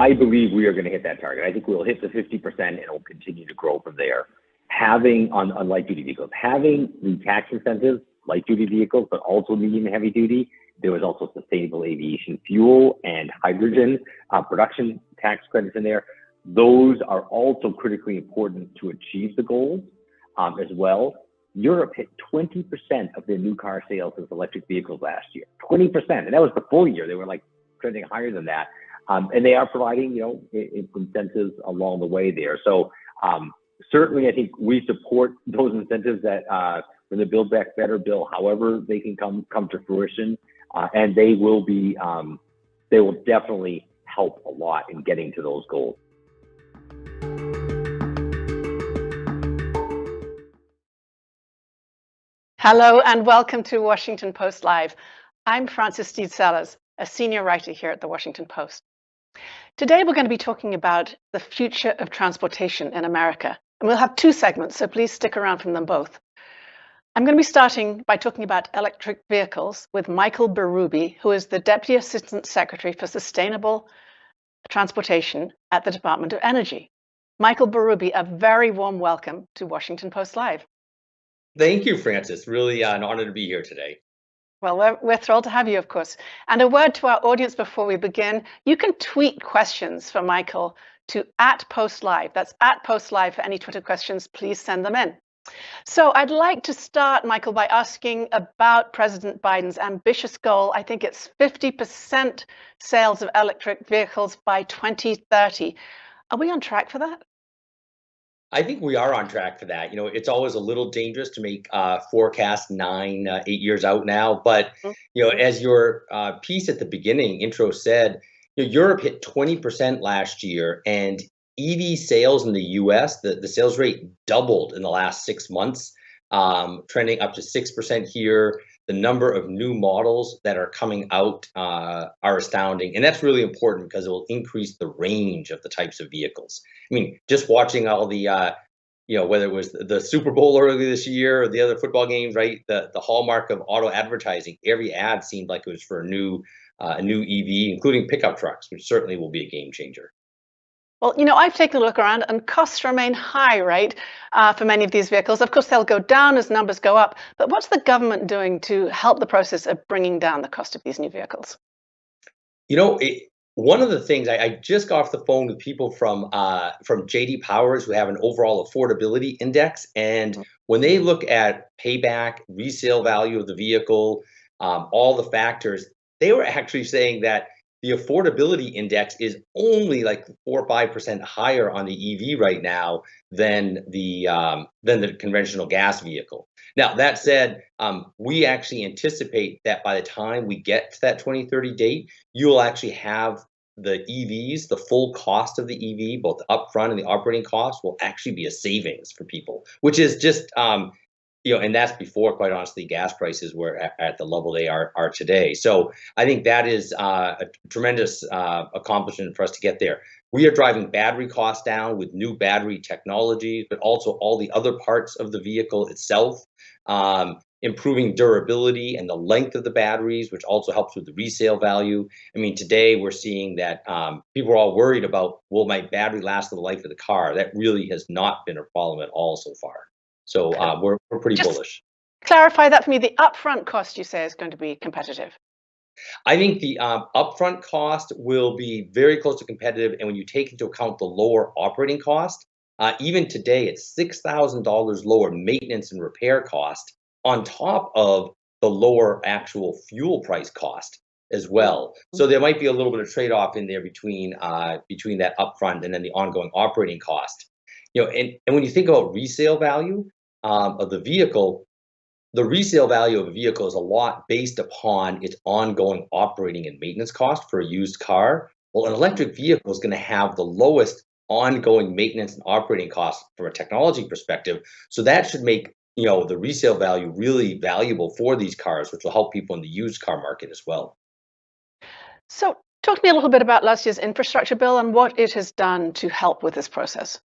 I believe we are going to hit that target. I think we'll hit the 50% and it'll continue to grow from there. Having on light duty vehicles, having the tax incentives, light duty vehicles, but also medium and heavy duty. There was also sustainable aviation fuel and hydrogen production tax credits in there. Those are also critically important to achieve the goals as well. Europe hit 20% of their new car sales as electric vehicles last year, 20%. And that was the full year. They were like trending higher than that. And they are providing, incentives along the way there. So certainly I think we support those incentives that for the Build Back Better bill, however they can come to fruition. And they will definitely help a lot in getting to those goals. Hello and welcome to Washington Post Live. I'm Frances Steed Sellers, a senior writer here at the Washington Post. Today we're going to be talking about the future of transportation in America. And we'll have two segments, so please stick around from them both. I'm going to be starting by talking about electric vehicles with Michael Berube, who is the Deputy Assistant Secretary for Sustainable Transportation at the Department of Energy. Michael Berube, a very warm welcome to Washington Post Live. Thank you, Frances. Really an honor to be here today. Well, we're thrilled to have you, of course. And a word to our audience before we begin. You can tweet questions for Michael to @PostLive. That's @PostLive for any Twitter questions. Please send them in. So I'd like to start, Michael, by asking about President Biden's ambitious goal. I think it's 50% sales of electric vehicles by 2030. Are we on track for that? I think we are on track for that. It's always a little dangerous to make forecasts 8 years out now. But, as your piece at the beginning intro said, Europe hit 20% last year, and EV sales in the US, the sales rate doubled in the last 6 months, trending up to 6% here. The number of new models that are coming out are astounding. And that's really important because it will increase the range of the types of vehicles. I mean, just watching all the, whether it was the Super Bowl earlier this year or the other football games, right? The hallmark of auto advertising, every ad seemed like it was for a new EV, including pickup trucks, which certainly will be a game changer. Well, I've taken a look around and costs remain high, right, for many of these vehicles. Of course, they'll go down as numbers go up. But what's the government doing to help the process of bringing down the cost of these new vehicles? One of the things I just got off the phone with people from J.D. Powers, who have an overall affordability index. And when they look at payback, resale value of the vehicle, all the factors, they were actually saying that the affordability index is only like 4 or 5% higher on the EV right now than the conventional gas vehicle. Now, that said, we actually anticipate that by the time we get to that 2030 date, you will actually have the EVs, the full cost of the EV, both the upfront and the operating costs, will actually be a savings for people, which is just and that's before, quite honestly, gas prices were at the level they are today. So I think that is a tremendous accomplishment for us to get there. We are driving battery costs down with new battery technologies, but also all the other parts of the vehicle itself, improving durability and the length of the batteries, which also helps with the resale value. I mean, today we're seeing that people are all worried about, will my battery last the life of the car? That really has not been a problem at all so far. So we're pretty bullish. Clarify that for me. The upfront cost, you say, is going to be competitive. I think the upfront cost will be very close to competitive. And when you take into account the lower operating cost, even today it's $6,000 lower maintenance and repair cost on top of the lower actual fuel price cost as well. So there might be a little bit of trade-off in there between that upfront and then the ongoing operating cost. And when you think about resale value of the vehicle, the resale value of a vehicle is a lot based upon its ongoing operating and maintenance cost for a used car. Well, an electric vehicle is going to have the lowest ongoing maintenance and operating costs from a technology perspective. So that should make the resale value really valuable for these cars, which will help people in the used car market as well. So talk to me a little bit about last year's infrastructure bill and what it has done to help with this process.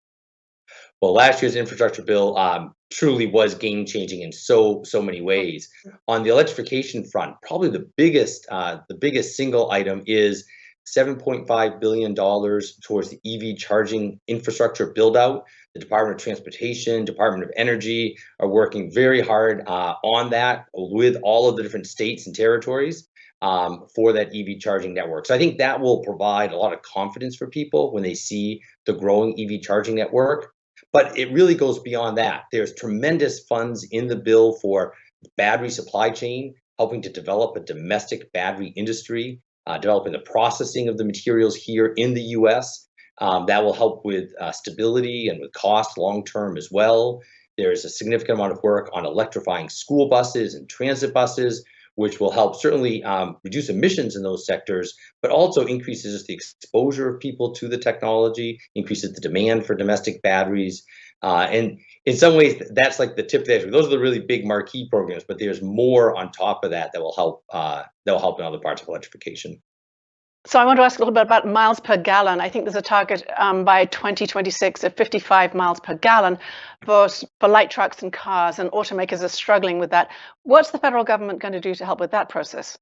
Well, last year's infrastructure bill truly was game-changing in so many ways. On the electrification front, probably the biggest single item is $7.5 billion towards the EV charging infrastructure build out. The Department of Transportation, Department of Energy are working very hard on that with all of the different states and territories for that EV charging network. So I think that will provide a lot of confidence for people when they see the growing EV charging network. But it really goes beyond that. There's tremendous funds in the bill for battery supply chain, helping to develop a domestic battery industry, developing the processing of the materials here in the US. That will help with stability and with cost long term as well. There's a significant amount of work on electrifying school buses and transit buses, which will help certainly reduce emissions in those sectors, but also increases the exposure of people to the technology, increases the demand for domestic batteries. And in some ways, that's like the tip of the iceberg. Those are the really big marquee programs, but there's more on top of that that will help in other parts of electrification. So I want to ask a little bit about miles per gallon. I think there's a target by 2026 of 55 miles per gallon for light trucks and cars, and automakers are struggling with that. What's the federal government going to do to help with that process?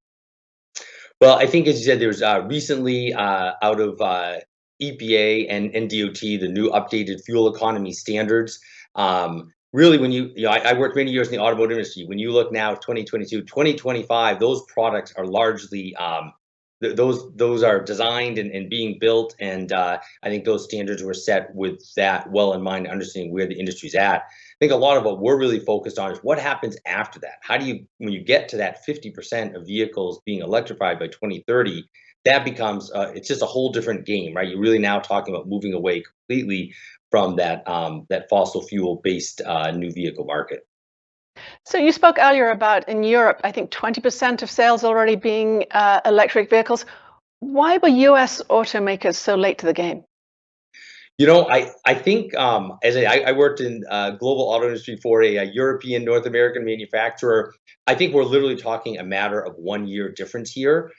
Well, I think, as you said, there's recently out of EPA and DOT, the new updated fuel economy standards. Really, when I worked many years in the automotive industry. When you look now, 2022, 2025, those products are largely those are designed and being built, and I think those standards were set with that well in mind, understanding where the industry's at. I think a lot of what we're really focused on is what happens after that. How do you, when you get to that 50% of vehicles being electrified by 2030, that becomes it's just a whole different game, right? You're really now talking about moving away completely from that fossil fuel based new vehicle market. So you spoke earlier about in Europe, I think 20% of sales already being electric vehicles. Why were US automakers so late to the game? I think as I worked in global auto industry for a European North American manufacturer. I think we're literally talking a matter of 1 year difference here.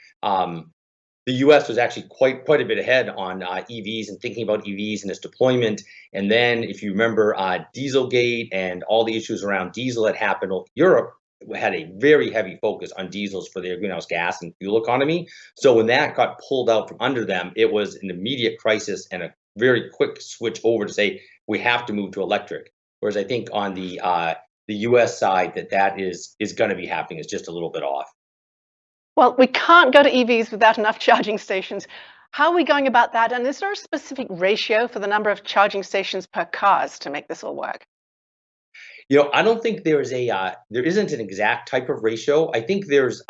The US was actually quite a bit ahead on EVs and thinking about EVs and its deployment. And then, if you remember, Dieselgate and all the issues around diesel that happened, Europe had a very heavy focus on diesels for their greenhouse gas and fuel economy. So when that got pulled out from under them, it was an immediate crisis and a very quick switch over to say we have to move to electric. Whereas I think on the US side, that is going to be happening is just a little bit off. Well, we can't go to EVs without enough charging stations. How are we going about that? And is there a specific ratio for the number of charging stations per cars to make this all work? I don't think there isn't an exact type of ratio. I think there's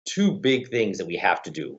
two big things that we have to do.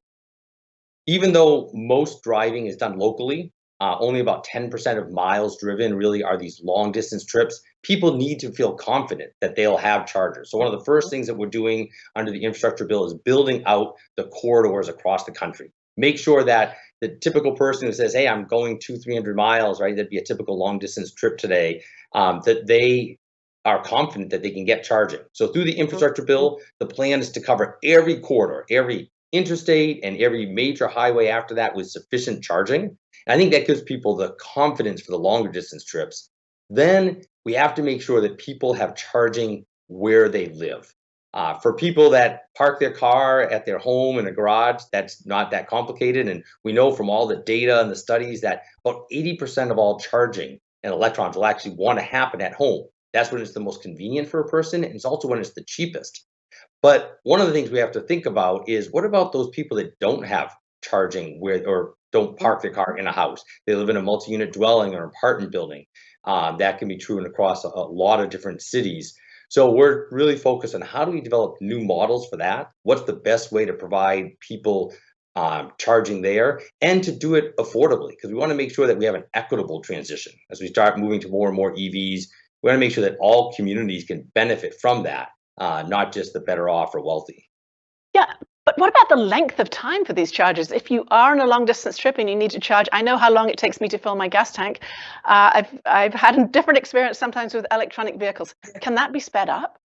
Even though most driving is done locally, only about 10% of miles driven really are these long distance trips. People need to feel confident that they'll have chargers. So one of the first things that we're doing under the infrastructure bill is building out the corridors across the country. Make sure that the typical person who says, hey, I'm going 200-300 miles, right? That'd be a typical long distance trip today, that they are confident that they can get charging. So through the infrastructure bill, the plan is to cover every corridor, every interstate and every major highway after that with sufficient charging. And I think that gives people the confidence for the longer distance trips. Then we have to make sure that people have charging where they live. For people that park their car at their home in a garage, that's not that complicated. And we know from all the data and the studies that about 80% of all charging and electrons will actually want to happen at home. That's when it's the most convenient for a person, and it's also when it's the cheapest. But one of the things we have to think about is, what about those people that don't have charging or don't park their car in a house? They live in a multi-unit dwelling or apartment building. That can be true and across a lot of different cities. So we're really focused on how do we develop new models for that? What's the best way to provide people charging there, and to do it affordably? Because we want to make sure that we have an equitable transition. As we start moving to more and more EVs, we want to make sure that all communities can benefit from that, not just the better off or wealthy. Yeah, but what about the length of time for these chargers? If you are on a long distance trip and you need to charge, I know how long it takes me to fill my gas tank. I've had a different experience sometimes with electronic vehicles. Can that be sped up?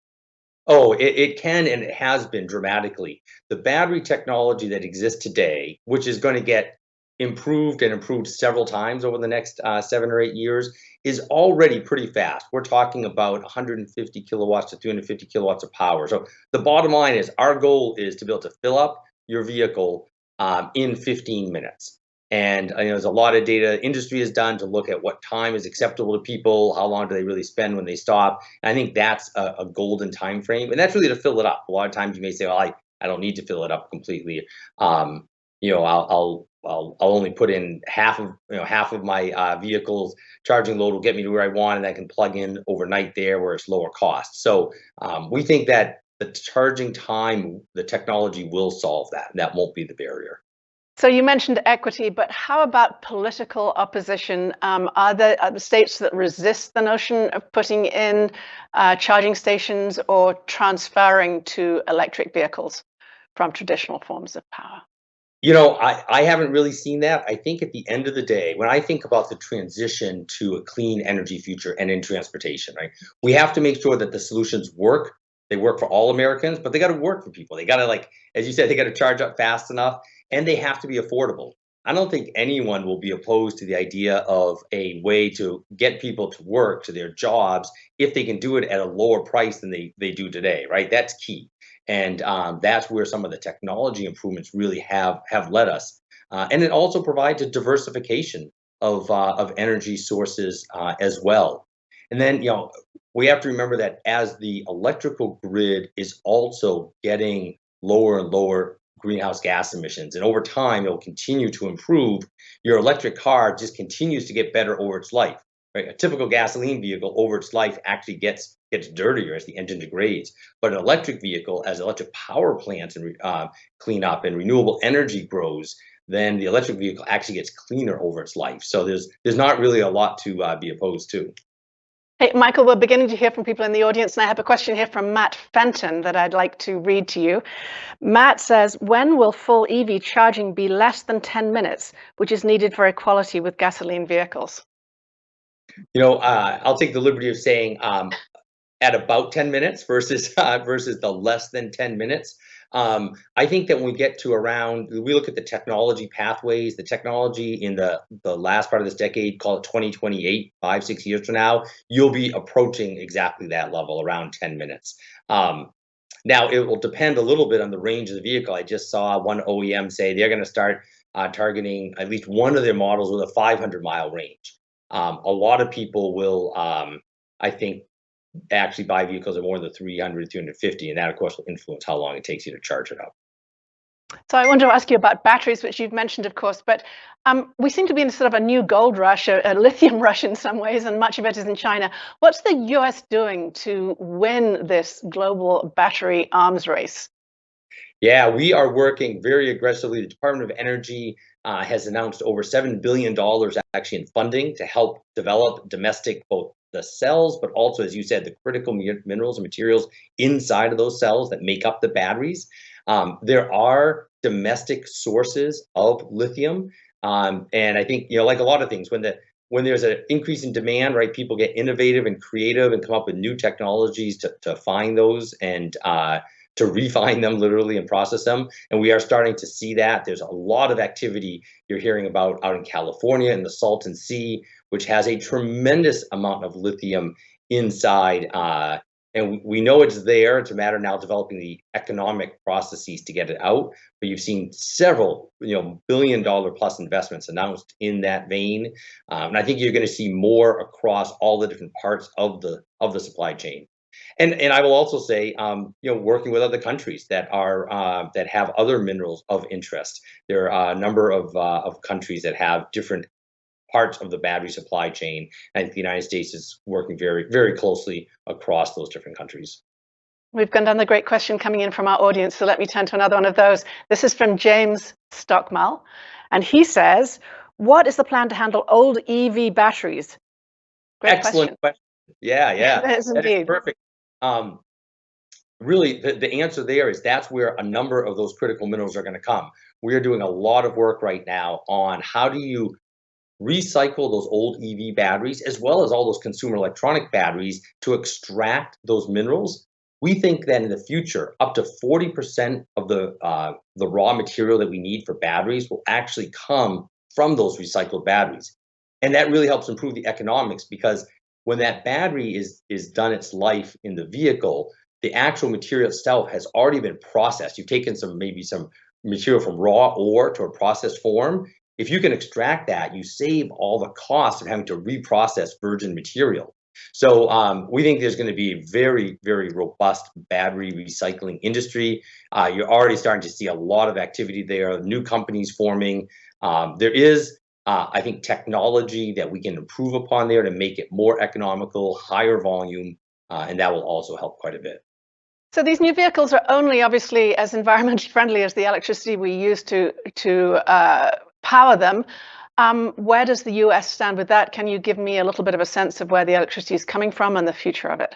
Oh, it can, and it has been dramatically. The battery technology that exists today, which is going to get improved and improved several times over the next 7 or 8 years, is already pretty fast. We're talking about 150 kilowatts to 350 kilowatts of power. So the bottom line is, our goal is to be able to fill up your vehicle in 15 minutes. And there's a lot of data industry has done to look at what time is acceptable to people, how long do they really spend when they stop. And I think that's a golden time frame, and that's really to fill it up. A lot of times you may say, well, I don't need to fill it up completely. I'll only put in half of my vehicle's charging load will get me to where I want, and I can plug in overnight there where it's lower cost. So we think that the charging time, the technology will solve that. That won't be the barrier. So you mentioned equity, but how about political opposition? Are there states that resist the notion of putting in charging stations or transferring to electric vehicles from traditional forms of power? I haven't really seen that. I think at the end of the day, when I think about the transition to a clean energy future and in transportation, right, we have to make sure that the solutions work. They work for all Americans, but they got to work for people. They got to, like, as you said, they got to charge up fast enough, and they have to be affordable. I don't think anyone will be opposed to the idea of a way to get people to work, to their jobs, if they can do it at a lower price than they do today, right? That's key. And that's where some of the technology improvements really have led us. And it also provides a diversification of energy sources as well. And then, we have to remember that as the electrical grid is also getting lower and lower greenhouse gas emissions, and over time it will continue to improve, your electric car just continues to get better over its life. Right? A typical gasoline vehicle over its life actually gets dirtier as the engine degrades. But an electric vehicle, as electric power plants and clean up and renewable energy grows, then the electric vehicle actually gets cleaner over its life. So there's not really a lot to be opposed to. Hey, Michael, we're beginning to hear from people in the audience, and I have a question here from Matt Fenton that I'd like to read to you. Matt says, when will full EV charging be less than 10 minutes, which is needed for equality with gasoline vehicles? I'll take the liberty of saying at about 10 minutes versus the less than 10 minutes. I think that when we get to we look at the technology pathways, the technology in the last part of this decade, call it 2028, 5-6 years from now, you'll be approaching exactly that level, around 10 minutes. Now, it will depend a little bit on the range of the vehicle. I just saw one OEM say they're going to start targeting at least one of their models with a 500-mile range. A lot of people will, I think, actually buy vehicles at more than 300, 350, and that, of course, will influence how long it takes you to charge it up. So I wanted to ask you about batteries, which you've mentioned, of course, but we seem to be in sort of a new gold rush, a lithium rush in some ways, and much of it is in China. What's the US doing to win this global battery arms race? Yeah, we are working very aggressively. The Department of Energy has announced over $7 billion actually in funding to help develop domestic, both the cells, but also, as you said, the critical minerals and materials inside of those cells that make up the batteries. There are domestic sources of lithium. And I think, like a lot of things, when there's an increase in demand, right, people get innovative and creative and come up with new technologies to find those and to refine them literally and process them. And we are starting to see that. There's a lot of activity you're hearing about out in California in the Salton Sea, which has a tremendous amount of lithium inside. And we know it's there. It's a matter now of developing the economic processes to get it out. But you've seen several, billion-dollar plus investments announced in that vein. And I think you're going to see more across all the different parts of the supply chain. And I will also say, working with other countries that have other minerals of interest. There are a number of countries that have different parts of the battery supply chain. I think the United States is working very, very closely across those different countries. We've got another great question coming in from our audience, so let me turn to another one of those. This is from James Stockmal, and he says, what is the plan to handle old EV batteries? Great Excellent question. Yeah. That is indeed. Perfect. Really, the answer there is that's where a number of those critical minerals are going to come. We are doing a lot of work right now on how do you recycle those old EV batteries, as well as all those consumer electronic batteries, to extract those minerals. We think that in the future, up to 40% of the raw material that we need for batteries will actually come from those recycled batteries. And that really helps improve the economics, because when that battery is done its life in the vehicle, the actual material itself has already been processed. You've taken some material from raw ore to a processed form, if you can extract that, you save all the cost of having to reprocess virgin material. So we think there's going to be a very, very robust battery recycling industry. You're already starting to see a lot of activity there, new companies forming. There is, I think, technology that we can improve upon there to make it more economical, higher volume, and that will also help quite a bit. So these new vehicles are only obviously as environmentally friendly as the electricity we use to power them. Where does the US stand with that? Can you give me a little bit of a sense of where the electricity is coming from and the future of it?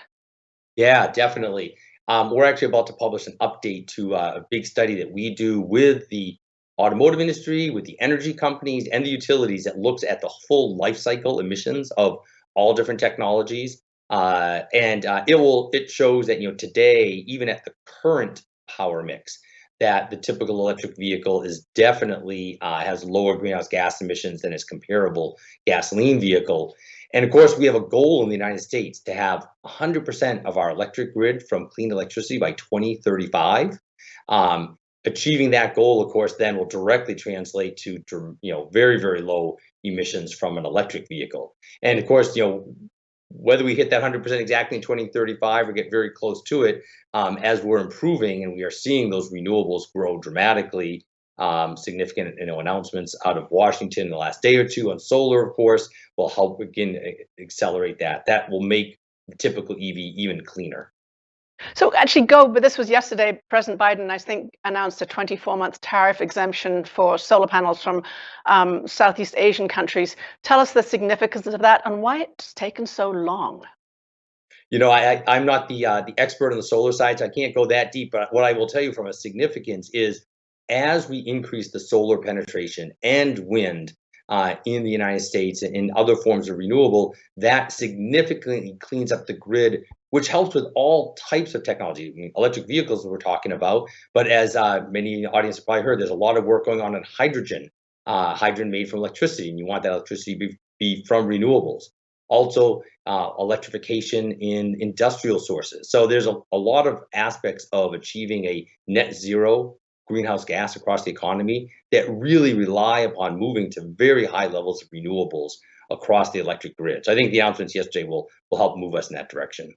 Yeah, definitely. We're actually about to publish an update to a big study that we do with the automotive industry, with the energy companies, and the utilities that looks at the full life cycle emissions of all different technologies. It shows that today, even at the current power mix, that the typical electric vehicle is definitely has lower greenhouse gas emissions than its comparable gasoline vehicle. And of course, we have a goal in the United States to have 100% of our electric grid from clean electricity by 2035. Achieving that goal, of course, then will directly translate to very, very low emissions from an electric vehicle. And of course, whether we hit that 100% exactly in 2035 or get very close to it, as we're improving and we are seeing those renewables grow dramatically, significant announcements out of Washington in the last day or two on solar, of course, will help begin to accelerate that. That will make the typical EV even cleaner. So actually but this was yesterday, President Biden, I think, announced a 24-month tariff exemption for solar panels from Southeast Asian countries. Tell us the significance of that and why it's taken so long. I'm not the expert on the solar side, so I can't go that deep. But what I will tell you from a significance is, as we increase the solar penetration and wind in the United States and in other forms of renewable, that significantly cleans up the grid, which helps with all types of technology. I mean, electric vehicles that we're talking about, but as many in the audience have probably heard, there's a lot of work going on hydrogen made from electricity, and you want that electricity to be from renewables. Also, electrification in industrial sources. So there's a lot of aspects of achieving a net zero greenhouse gas across the economy that really rely upon moving to very high levels of renewables across the electric grid. So I think the announcements yesterday will help move us in that direction.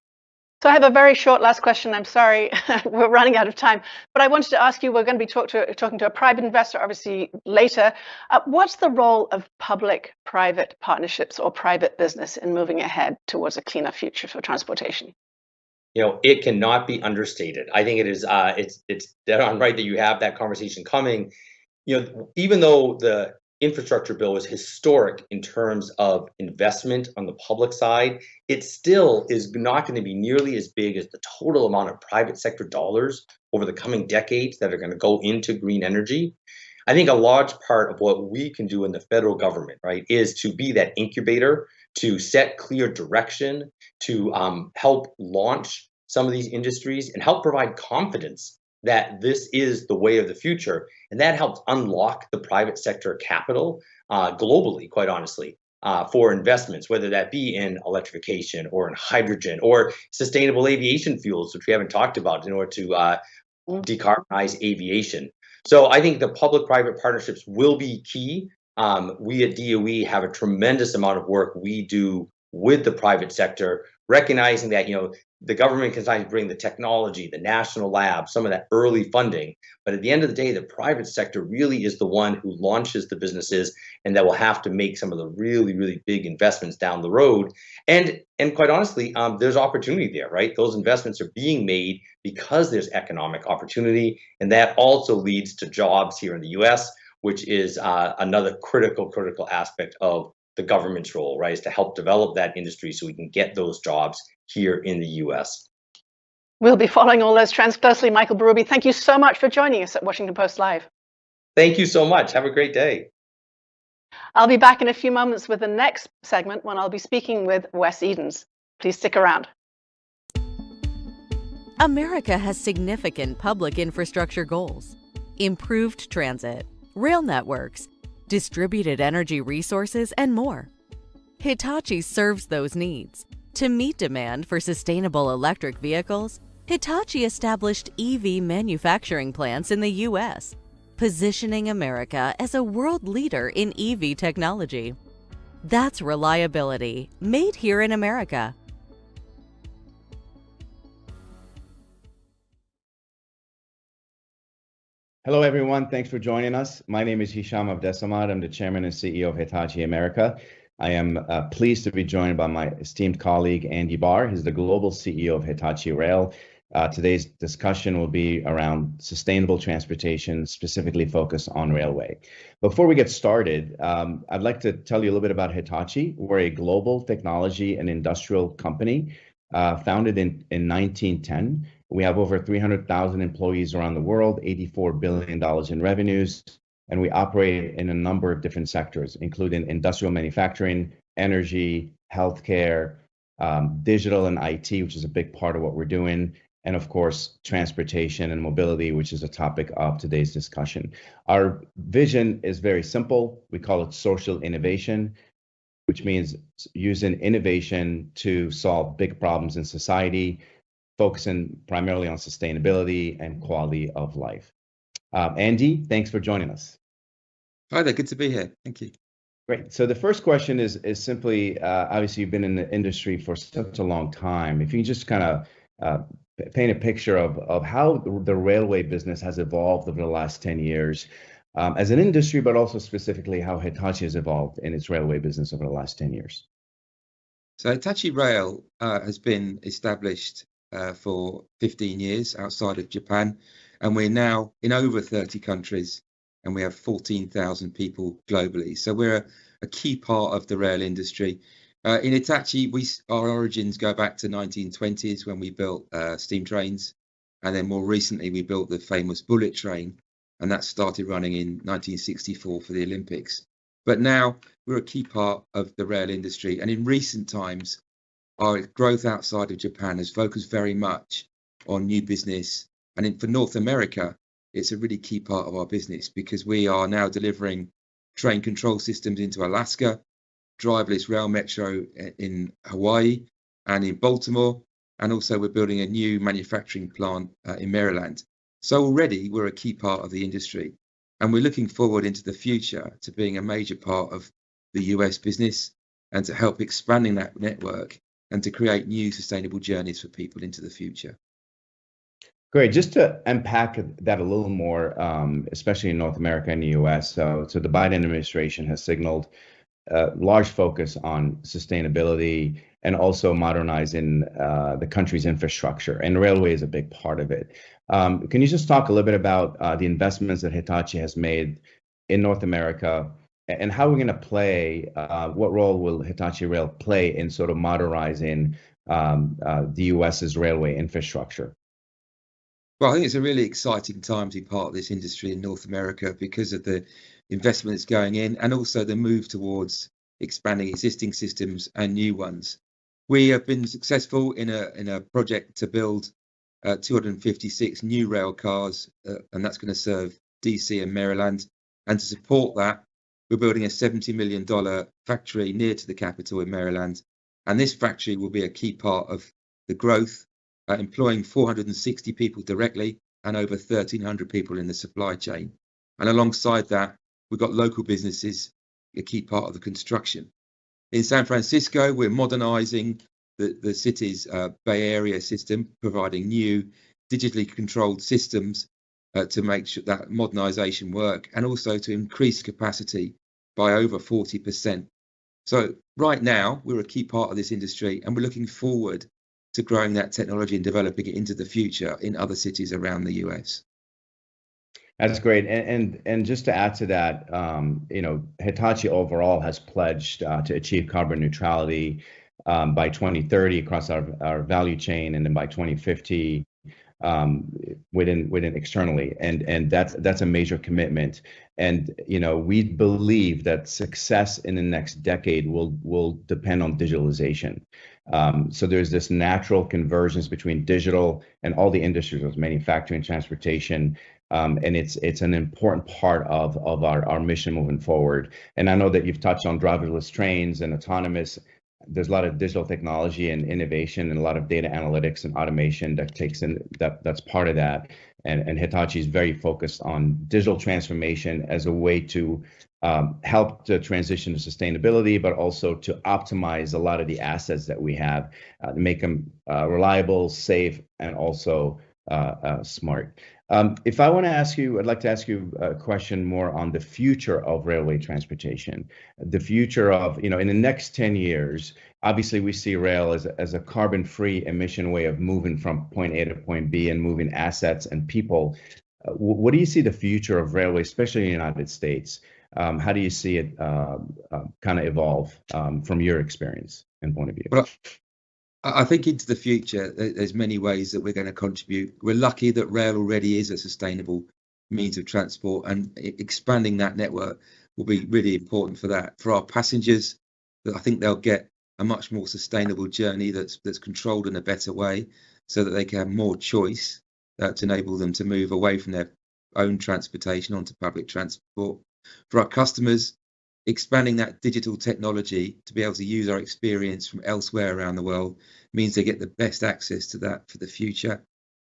So I have a very short last question. I'm sorry, we're running out of time. But I wanted to ask you, we're going to be talking to a private investor, obviously, later. What's the role of public-private partnerships or private business in moving ahead towards a cleaner future for transportation? It cannot be understated. I think it is, it's dead on right that you have that conversation coming. Even though the infrastructure bill is historic in terms of investment on the public side, it still is not going to be nearly as big as the total amount of private sector dollars over the coming decades that are going to go into green energy. I think a large part of what we can do in the federal government, right, is to be that incubator, to set clear direction, to help launch some of these industries and help provide confidence that this is the way of the future. And that helps unlock the private sector capital globally, quite honestly, for investments, whether that be in electrification or in hydrogen or sustainable aviation fuels, which we haven't talked about in order to decarbonize aviation. So I think the public-private partnerships will be key. We at DOE have a tremendous amount of work we do with the private sector, recognizing that, the government can sometimes bring the technology, the national lab, some of that early funding. But at the end of the day, the private sector really is the one who launches the businesses and that will have to make some of the really, really big investments down the road. And quite honestly, there's opportunity there, right? Those investments are being made because there's economic opportunity. And that also leads to jobs here in the US, which is another critical aspect of the government's role, right, is to help develop that industry so we can get those jobs here in the US. We'll be following all those trends closely. Michael Berube, thank you so much for joining us at Washington Post Live. Thank you so much. Have a great day. I'll be back in a few moments with the next segment when I'll be speaking with Wes Edens. Please stick around. America has significant public infrastructure goals: improved transit, rail networks, distributed energy resources, and more. Hitachi serves those needs. To meet demand for sustainable electric vehicles, Hitachi established EV manufacturing plants in the U.S. positioning America as a world leader in EV technology. That's reliability made here in America. Hello, everyone. Thanks for joining us. My name is Hisham Abdesamad. I'm the Chairman and CEO of Hitachi America. I am pleased to be joined by my esteemed colleague, Andy Barr. He's the Global CEO of Hitachi Rail. Today's discussion will be around sustainable transportation, specifically focused on railway. Before we get started, I'd like to tell you a little bit about Hitachi. We're a global technology and industrial company founded in 1910. We have over 300,000 employees around the world, $84 billion in revenues, and we operate in a number of different sectors, including industrial manufacturing, energy, healthcare, digital and IT, which is a big part of what we're doing, and of course, transportation and mobility, which is a topic of today's discussion. Our vision is very simple. We call it social innovation, which means using innovation to solve big problems in society, focusing primarily on sustainability and quality of life. Andy, thanks for joining us. Hi there, good to be here. Thank you. Great. So the first question is simply, obviously you've been in the industry for such a long time. If you just kind of paint a picture of how the railway business has evolved over the last 10 years as an industry, but also specifically how Hitachi has evolved in its railway business over the last 10 years. So Hitachi Rail has been established for 15 years outside of Japan, and we're now in over 30 countries, and we have 14,000 people globally. So we're a key part of the rail industry. In Hitachi, our origins go back to 1920s when we built steam trains, and then more recently we built the famous bullet train, and that started running in 1964 for the Olympics. But now we're a key part of the rail industry, and in recent times our growth outside of Japan has focused very much on new business. And for North America, it's a really key part of our business because we are now delivering train control systems into Alaska, driverless rail metro in Hawaii and in Baltimore. And also we're building a new manufacturing plant in Maryland. So already we're a key part of the industry. And we're looking forward into the future to being a major part of the US business and to help expanding that network and to create new sustainable journeys for people into the future. Great. Just to unpack that a little more, especially in North America and the US. So the Biden administration has signaled a large focus on sustainability and also modernizing the country's infrastructure, and railway is a big part of it. Can you just talk a little bit about the investments that Hitachi has made in North America, and how we're going to play, what role will Hitachi Rail play in sort of modernizing the US's railway infrastructure? Well, I think it's a really exciting time to be part of this industry in North America because of the investment that's going in and also the move towards expanding existing systems and new ones. We have been successful in a project to build 256 new rail cars, and that's going to serve DC and Maryland. And to support that, we're building a $70 million factory near to the capital in Maryland. And this factory will be a key part of the growth, employing 460 people directly and over 1,300 people in the supply chain. And alongside that, we've got local businesses, a key part of the construction. In San Francisco, we're modernizing the city's Bay Area system, providing new digitally controlled systems to make sure that modernization work and also to increase capacity by over 40%. So right now, we're a key part of this industry and we're looking forward to growing that technology and developing it into the future in other cities around the US. That's great. And just to add to that, Hitachi overall has pledged to achieve carbon neutrality by 2030 across our value chain, and then by 2050 within externally, and that's a major commitment. And we believe that success in the next decade will depend on digitalization. So there's this natural convergence between digital and all the industries of manufacturing, transportation, and it's an important part of our mission moving forward. And I know that you've touched on driverless trains and autonomous. There's a lot of digital technology and innovation and a lot of data analytics and automation that's part of that. and Hitachi is very focused on digital transformation as a way to help the transition to sustainability, but also to optimize a lot of the assets that we have, to make them reliable, safe, and also smart. If I want to ask you, I'd like to ask you a question more on the future of railway transportation, the future of, in the next 10 years, obviously we see rail as a carbon-free emission way of moving from point A to point B and moving assets and people. What do you see the future of railway, especially in the United States? How do you see it kind of evolve from your experience and point of view? Well, I think into the future, there's many ways that we're going to contribute. We're lucky that rail already is a sustainable means of transport, and expanding that network will be really important for that. For our passengers, I think they'll get a much more sustainable journey that's controlled in a better way, so that they can have more choice to enable them to move away from their own transportation onto public transport. For our customers, expanding that digital technology to be able to use our experience from elsewhere around the world means they get the best access to that for the future.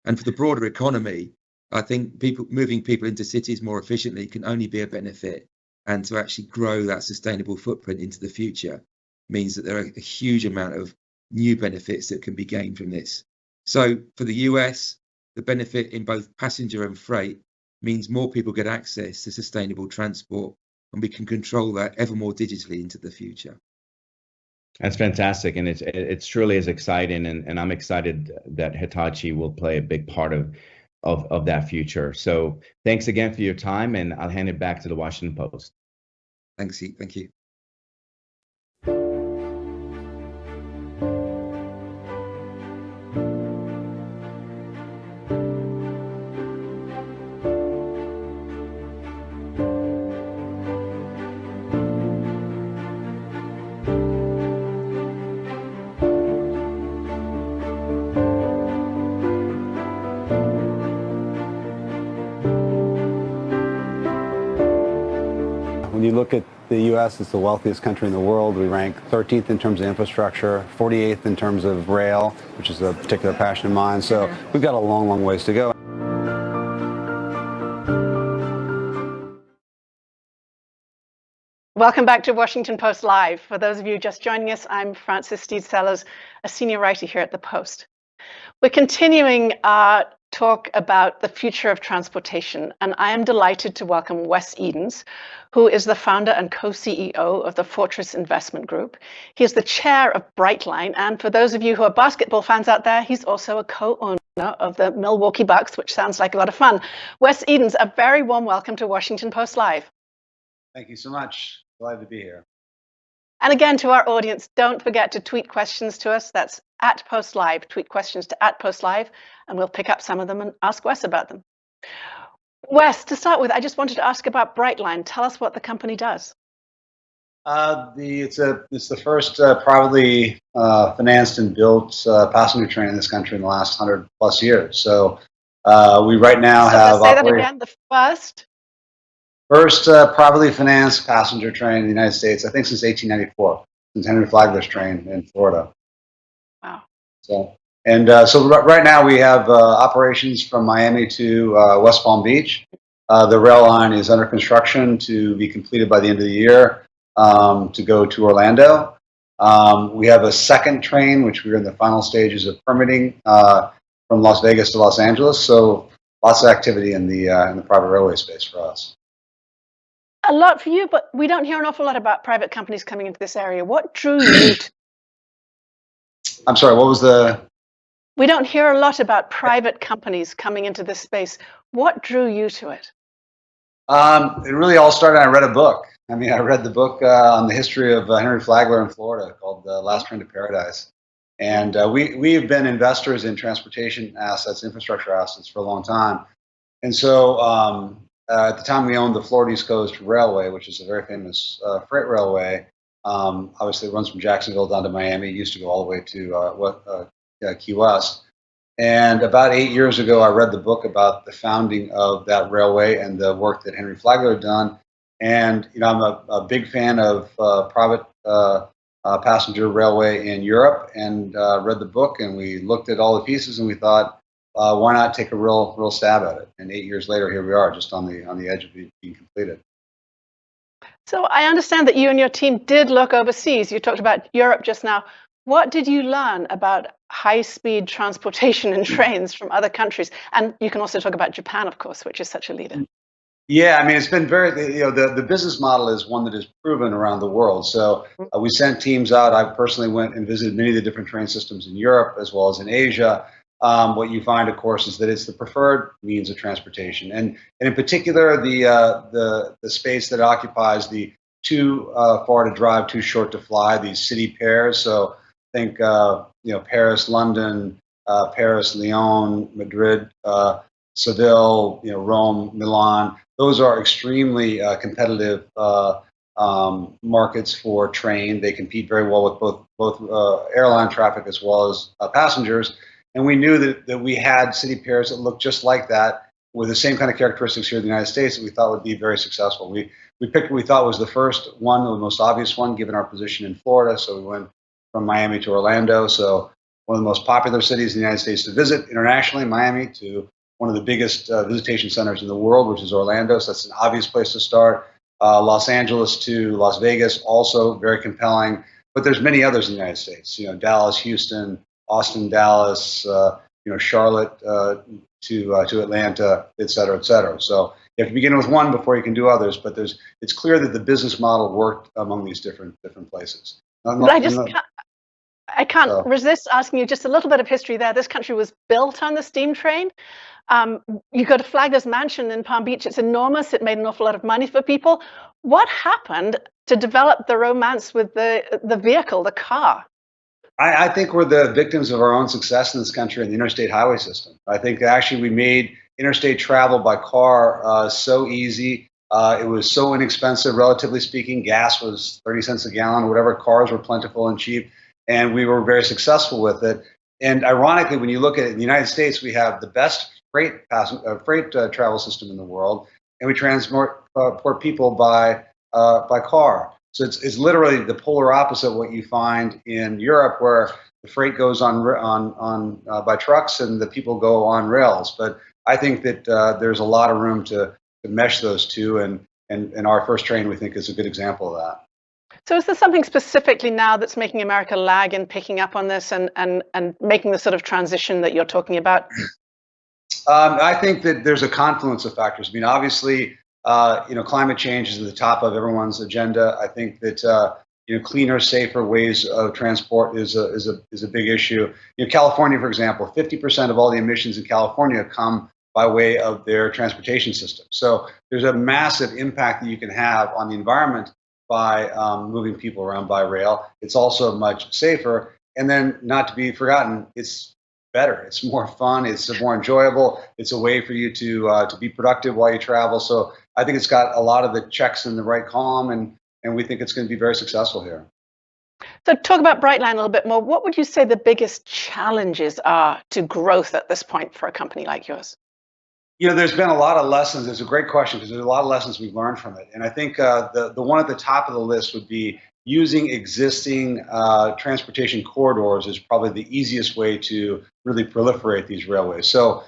And for the broader economy, I think moving people into cities more efficiently can only be a benefit. And to actually grow that sustainable footprint into the future means that there are a huge amount of new benefits that can be gained from this. So for the US, the benefit in both passenger and freight means more people get access to sustainable transport, and we can control that ever more digitally into the future. That's fantastic, and it's truly is exciting, and I'm excited that Hitachi will play a big part of that future. So thanks again for your time, and I'll hand it back to the Washington Post. Thank you. When you look at the U.S., it's the wealthiest country in the world. We rank 13th in terms of infrastructure, 48th in terms of rail, which is a particular passion of mine. So we've got a long, long ways to go. Welcome back to Washington Post Live. For those of you just joining us, I'm Frances Steed Sellers, a senior writer here at the Post. We're continuing our talk about the future of transportation, and I am delighted to welcome Wes Edens, who is the founder and co-CEO of the Fortress Investment Group. He is the chair of Brightline, and for those of you who are basketball fans out there, he's also a co-owner of the Milwaukee Bucks, which sounds like a lot of fun. Wes Edens, a very warm welcome to Washington Post Live. Thank you so much. Glad to be here. And again, to our audience, don't forget to tweet questions to us. That's @PostLive. Tweet questions to @PostLive, and we'll pick up some of them and ask Wes about them. Wes, to start with, I just wanted to ask about Brightline. Tell us what the company does. It's the first privately financed and built passenger train in this country in the last 100+ years. So we right now have say that again. The first privately financed passenger train in the United States, I think since 1894, since Henry Flagler's train in Florida. Wow. So right now we have operations from Miami to West Palm Beach. The rail line is under construction to be completed by the end of the year to go to Orlando. We have a second train, which we're in the final stages of permitting from Las Vegas to Los Angeles. So lots of activity in the private railway space for us. A lot for you, but we don't hear an awful lot about private companies coming into this area. What drew you to? I'm sorry, what was the? We don't hear a lot about private companies coming into this space. What drew you to it? It really all started, I read a book. I read the book on the history of Henry Flagler in Florida called The Last Train to Paradise. And we have been investors in transportation assets, infrastructure assets for a long time. And so at the time we owned the Florida East Coast Railway, which is a very famous freight railway. Obviously it runs from Jacksonville down to Miami. It used to go all the way to Key West. And about 8 years ago, I read the book about the founding of that railway and the work that Henry Flagler had done. And I'm a big fan of private passenger railway in Europe, and read the book, and we looked at all the pieces, and we thought, why not take a real stab at it? And 8 years later, here we are, just on the edge of being completed. So I understand that you and your team did look overseas. You talked about Europe just now. What did you learn about high-speed transportation and trains from other countries? And you can also talk about Japan, of course, which is such a leader. Yeah, I mean, it's been very, the business model is one that is proven around the world. So we sent teams out. I personally went and visited many of the different train systems in Europe as well as in Asia. What you find, of course, is that it's the preferred means of transportation, and in particular, the space that occupies the too far to drive, too short to fly, these city pairs. So think, Paris, London, Paris, Lyon, Madrid, Seville, Rome, Milan. Those are extremely competitive markets for train. They compete very well with both airline traffic as well as passengers. And we knew that we had city pairs that looked just like that, with the same kind of characteristics here in the United States, that we thought would be very successful. We picked what we thought was the first one, the most obvious one, given our position in Florida. So we went from Miami to Orlando. So one of the most popular cities in the United States to visit internationally, Miami, to one of the biggest visitation centers in the world, which is Orlando. So that's an obvious place to start. Los Angeles to Las Vegas, also very compelling. But there's many others in the United States. Dallas, Houston, Austin, Dallas, Charlotte to Atlanta, et cetera, et cetera. So you have to begin with one before you can do others. But it's clear that the business model worked among these different places. I can't resist asking you just a little bit of history there. This country was built on the steam train. You go to Flagler's Mansion in Palm Beach. It's enormous. It made an awful lot of money for people. What happened to develop the romance with the vehicle, the car? I think we're the victims of our own success in this country and the interstate highway system. I think actually we made interstate travel by car so easy. It was so inexpensive, relatively speaking. Gas was 30 cents a gallon, whatever. Cars were plentiful and cheap, and we were very successful with it. And ironically, when you look at it in the United States, we have the best freight travel system in the world, and we transport people by car. So it's literally the polar opposite of what you find in Europe, where the freight goes on by trucks and the people go on rails. But I think that there's a lot of room to mesh those two, and our first train, we think, is a good example of that. So is there something specifically now that's making America lag in picking up on this and making the sort of transition that you're talking about? I think that there's a confluence of factors. I mean, obviously, climate change is at the top of everyone's agenda. I think that cleaner, safer ways of transport is a big issue. California, for example, 50% of all the emissions in California come by way of their transportation system. So there's a massive impact that you can have on the environment by moving people around by rail. It's also much safer, and then not to be forgotten, it's better. It's more fun. It's more enjoyable. It's a way for you to be productive while you travel. So I think it's got a lot of the checks in the right column, and we think it's going to be very successful here. So talk about Brightline a little bit more. What would you say the biggest challenges are to growth at this point for a company like yours? There's been a lot of lessons. It's a great question because there's a lot of lessons we've learned from it. And I think the one at the top of the list would be using existing transportation corridors is probably the easiest way to really proliferate these railways. So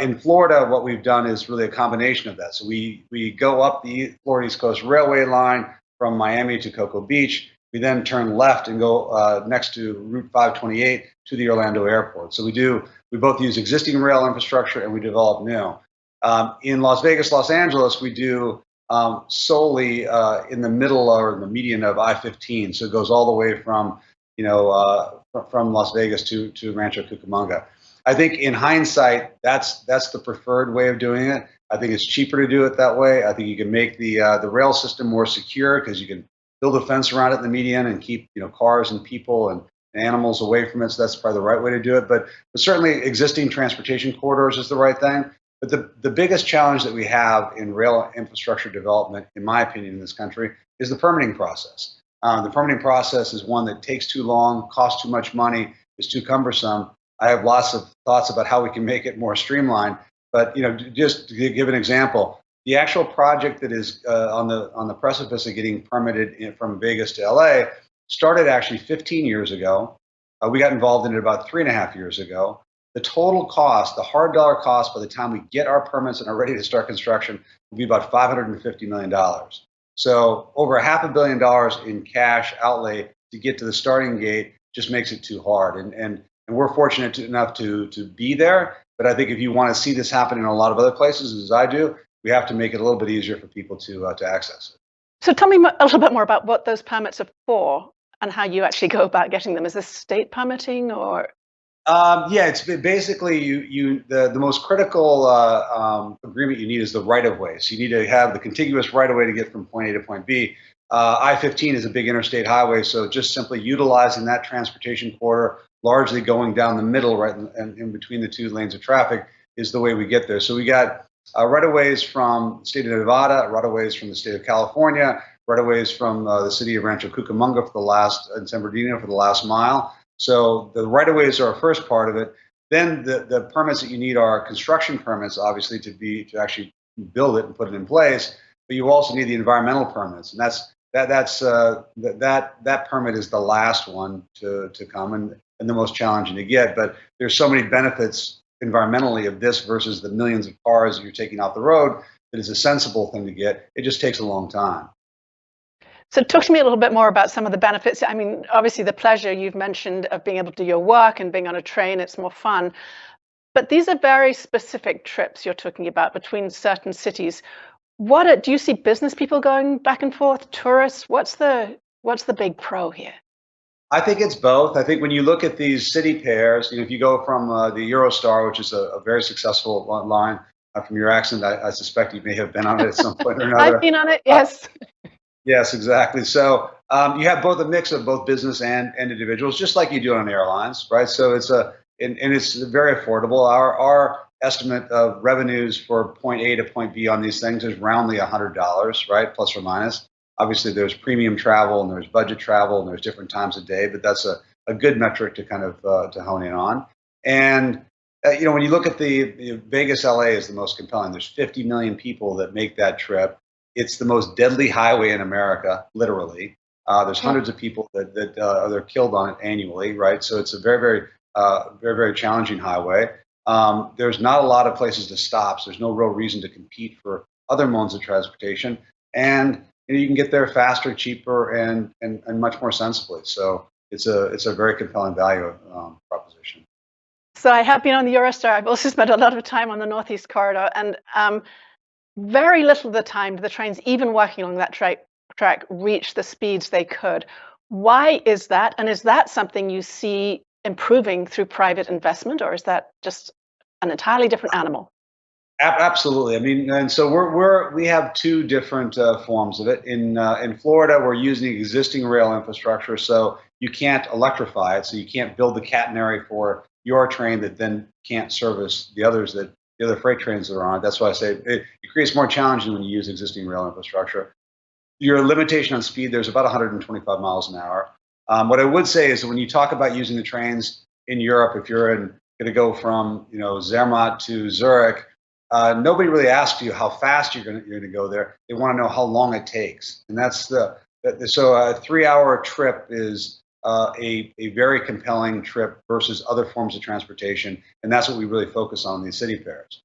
in Florida, what we've done is really a combination of that. So we go up the Florida East Coast Railway line from Miami to Cocoa Beach. We then turn left and go next to Route 528 to the Orlando airport. So we both use existing rail infrastructure and we develop new. In Las Vegas, Los Angeles, we do solely in the middle or in the median of I-15. So it goes all the way from Las Vegas to Rancho Cucamonga. I think in hindsight, that's the preferred way of doing it. I think it's cheaper to do it that way. I think you can make the rail system more secure because you can build a fence around it in the median and keep cars and people and animals away from it. So that's probably the right way to do it. But certainly existing transportation corridors is the right thing. But the biggest challenge that we have in rail infrastructure development, in my opinion, in this country, is the permitting process. The permitting process is one that takes too long, costs too much money, is too cumbersome. I have lots of thoughts about how we can make it more streamlined. But just to give an example, the actual project that is on the precipice of getting permitted from Vegas to LA started actually 15 years ago. We got involved in it about 3.5 years ago. the total cost, the hard dollar cost by the time we get our permits and are ready to start construction will be about $550 million. So over $500 million in cash outlay to get to the starting gate just makes it too hard. And we're fortunate enough to be there. But I think if you want to see this happen in a lot of other places, as I do, we have to make it a little bit easier for people to access it. So tell me a little bit more about what those permits are for and how you actually go about getting them. Is this state permitting or? Yeah, it's basically the most critical agreement you need is the right-of-way. So you need to have the contiguous right-of-way to get from point A to point B. I-15 is a big interstate highway, so just simply utilizing that transportation corridor, largely going down the middle, right in between the two lanes of traffic, is the way we get there. So we got right-of-ways from the state of Nevada, right-of-ways from the state of California, right-of-ways from the city of Rancho Cucamonga and San Bernardino for the last mile. So the right-of-ways are our first part of it. Then the permits that you need are construction permits, obviously, to actually build it and put it in place. But you also need the environmental permits, and that permit is the last one to come and the most challenging to get. But there's so many benefits environmentally of this versus the millions of cars that you're taking off the road that is a sensible thing to get. It just takes a long time. So talk to me a little bit more about some of the benefits. I mean, obviously the pleasure you've mentioned of being able to do your work and being on a train, it's more fun. But these are very specific trips you're talking about between certain cities. Do you see business people going back and forth, tourists? What's the big pro here? I think it's both. I think when you look at these city pairs, if you go from the Eurostar, which is a very successful line, from your accent, I suspect you may have been on it at some point or another. I've been on it, yes. Yes, exactly. So you have both a mix of both business and individuals, just like you do on airlines, right? So it's it's very affordable. Our estimate of revenues for point A to point B on these things is roundly $100, right, plus or minus. Obviously, there's premium travel and there's budget travel and there's different times of day, but that's a good metric to kind of to hone in on. And when you look at the Vegas, LA is the most compelling. There's 50 million people that make that trip. It's the most deadly highway in America, literally. There's hundreds of people that are killed on it annually, right? So it's a very, very challenging highway. There's not a lot of places to stop, so there's no real reason to compete for other modes of transportation. And you can get there faster, cheaper, and much more sensibly. So it's a very compelling value proposition. So I have been on the Eurostar. I've also spent a lot of time on the Northeast Corridor, and very little of the time do the trains, even working along that track, reach the speeds they could. Why is that? And is that something you see improving through private investment, or is that just an entirely different animal? Absolutely. I mean, and so we have two different forms of it. In Florida, we're using existing rail infrastructure, so you can't electrify it, so you can't build the catenary for your train that then can't service the other freight trains that are on it. That's why I say it creates more challenging when you use existing rail infrastructure. Your limitation on speed, there's about 125 miles an hour. What I would say is that when you talk about using the trains in Europe, if you're going to go from Zermatt to Zurich, nobody really asks you how fast you're going to go there. They want to know how long it takes, and so a 3-hour trip is a very compelling trip versus other forms of transportation, and that's what we really focus on in these city pairs.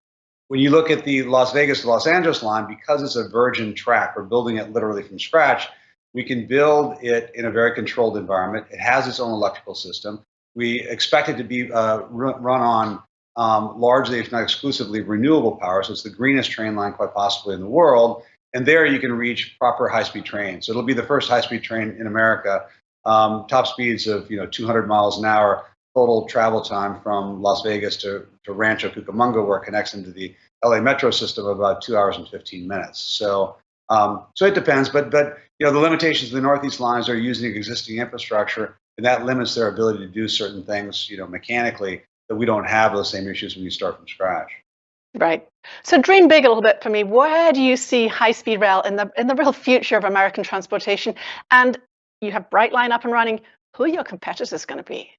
When you look at the Las Vegas to Los Angeles line, because it's a virgin track, we're building it literally from scratch. We can build it in a very controlled environment. It has its own electrical system. We expect it to be run on largely, if not exclusively, renewable power. So it's the greenest train line quite possibly in the world. And there you can reach proper high-speed trains. So it'll be the first high-speed train in America. Top speeds of 200 miles an hour, total travel time from Las Vegas to Rancho Cucamonga, where it connects into the LA metro system, of about 2 hours and 15 minutes. So it depends, but the limitations of the Northeast lines are using existing infrastructure, and that limits their ability to do certain things, mechanically, that we don't have those same issues when you start from scratch. Right. So dream big a little bit for me. Where do you see high-speed rail in the real future of American transportation? And you have Brightline up and running. Who are your competitors going to be?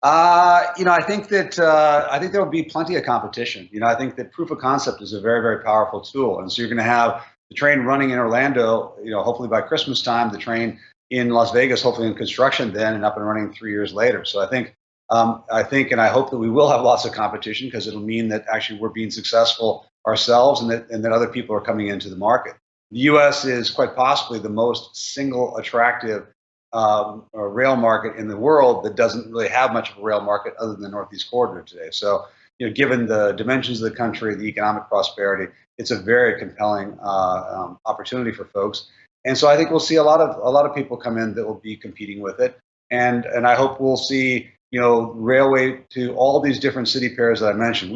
I think that there will be plenty of competition. I think that proof of concept is a very, very powerful tool, and so you're going to have the train running in Orlando, hopefully by Christmas time. The train in Las Vegas, hopefully in construction then, and up and running 3 years later. So I think I think and I hope that we will have lots of competition, because it'll mean that actually we're being successful ourselves, and that other people are coming into the market. The U.S. is quite possibly the most single attractive rail market in the world that doesn't really have much of a rail market other than the Northeast Corridor today. So, given the dimensions of the country, the economic prosperity, it's a very compelling opportunity for folks. And so I think we'll see a lot of people come in that will be competing with it, and I hope we'll see railway to all these different city pairs that I mentioned.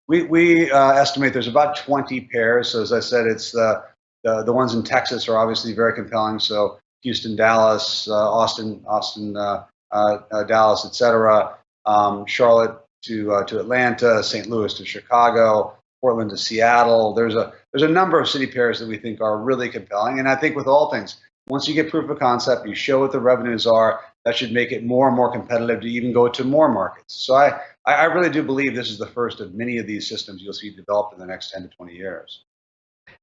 We estimate there's about 20 pairs. So as I said, it's the ones in Texas are obviously very compelling. So Houston, Dallas, Austin, Dallas, etc. Charlotte to Atlanta, St. Louis to Chicago, Portland to Seattle. There's a number of city pairs that we think are really compelling. And I think with all things, once you get proof of concept, you show what the revenues are, that should make it more and more competitive to even go to more markets. So I really do believe this is the first of many of these systems you'll see developed in the next 10 to 20 years.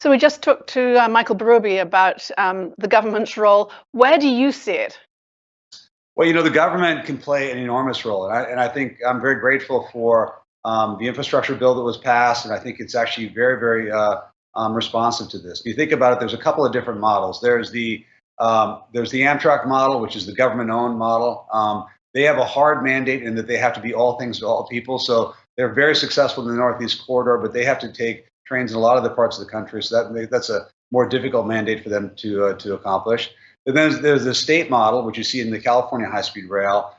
So we just talked to Michael Berube about the government's role. Where do you see it? Well, the government can play an enormous role. And I think I'm very grateful for the infrastructure bill that was passed. And I think it's actually very, very responsive to this. If you think about it, there's a couple of different models. There's the Amtrak model, which is the government-owned model. They have a hard mandate in that they have to be all things to all people. So they're very successful in the Northeast Corridor, but they have to take trains in a lot of the parts of the country. So that's a more difficult mandate for them to accomplish. And then there's the state model, which you see in the California high-speed rail.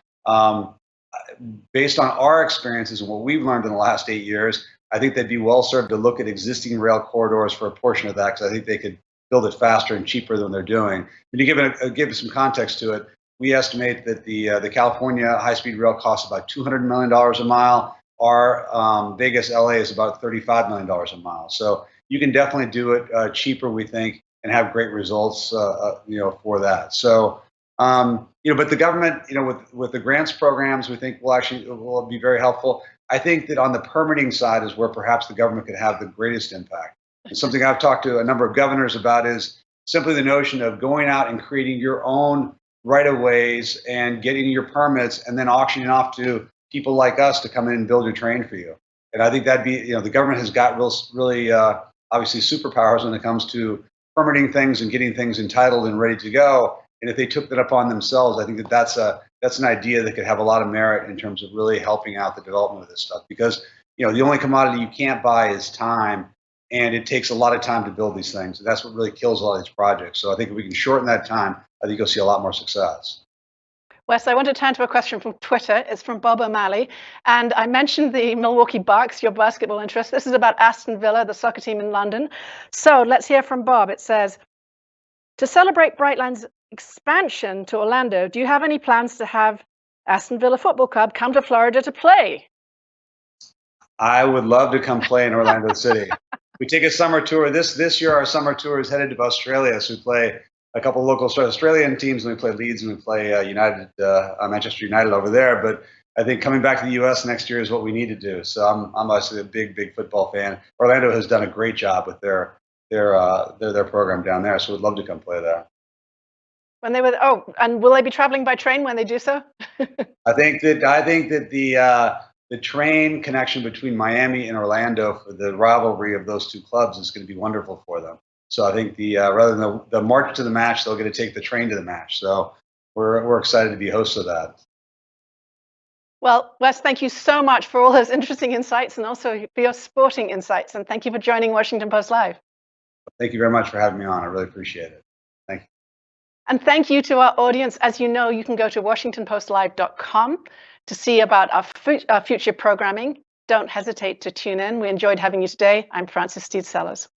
Based on our experiences and what we've learned in the last 8 years, I think they'd be well served to look at existing rail corridors for a portion of that, because I think they could build it faster and cheaper than they're doing. And to give some context to it, we estimate that the California high-speed rail costs about $200 million a mile. Our Vegas, LA is about $35 million a mile. So you can definitely do it cheaper, we think, and have great results, for that. So, but the government, with the grants programs, we think will be very helpful. I think that on the permitting side is where perhaps the government could have the greatest impact. And something I've talked to a number of governors about is simply the notion of going out and creating your own right-of-ways and getting your permits and then auctioning off to people like us to come in and build your train for you. And I think that'd be, the government has got really obviously superpowers when it comes to permitting things and getting things entitled and ready to go. And if they took that upon themselves, I think that's an idea that could have a lot of merit in terms of really helping out the development of this stuff. Because the only commodity you can't buy is time, and it takes a lot of time to build these things. And that's what really kills a lot of these projects. So I think if we can shorten that time, I think you'll see a lot more success. Wes, I want to turn to a question from Twitter. It's from Bob O'Malley. And I mentioned the Milwaukee Bucks, your basketball interest. This is about Aston Villa, the soccer team in London. So let's hear from Bob. It says, to celebrate Brightline's expansion to Orlando, do you have any plans to have Aston Villa Football Club come to Florida to play? I would love to come play in Orlando City. We take a summer tour. This year, our summer tour is headed to Australia. So we play a couple of local Australian teams, and we play Leeds, and we play Manchester United over there. But I think coming back to the U.S. next year is what we need to do. So I'm obviously a big football fan. Orlando has done a great job with their program down there. So we'd love to come play there. And will they be traveling by train when they do so? I think that the train connection between Miami and Orlando for the rivalry of those two clubs is going to be wonderful for them. So I think rather than the march to the match, they'll get to take the train to the match. So we're excited to be hosts of that. Well, Wes, thank you so much for all those interesting insights and also for your sporting insights. And thank you for joining Washington Post Live. Thank you very much for having me on. I really appreciate it. Thank you. And thank you to our audience. As you know, you can go to WashingtonPostLive.com to see about our future programming. Don't hesitate to tune in. We enjoyed having you today. I'm Frances Steed Sellers.